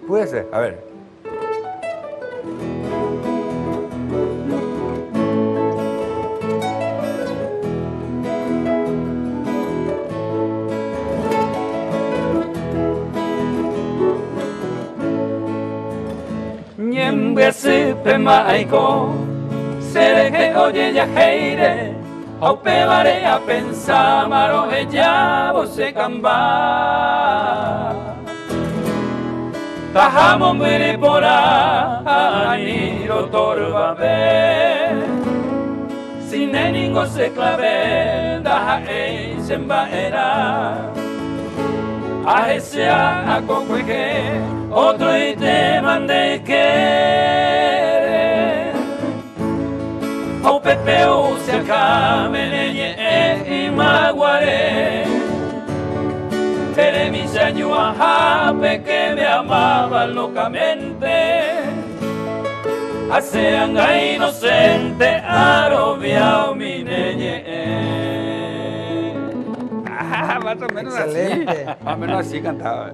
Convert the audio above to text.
Puede ser, a ver. Ñembe sipe maiko, sereke oye ya heire, au pevare a pensar maro ella você camba. Tahamo mwiri pora, aniro torba be, sineningo se clave, daha ei semba era. Ahesea a cocueque, otro y te mande que o pepeu se acabe leñe y maguare. Tere mi señor jape que me amaba locamente, hacean a inocente arobiao mi neñe. Más o menos Excelente. así. Más o menos así cantaba.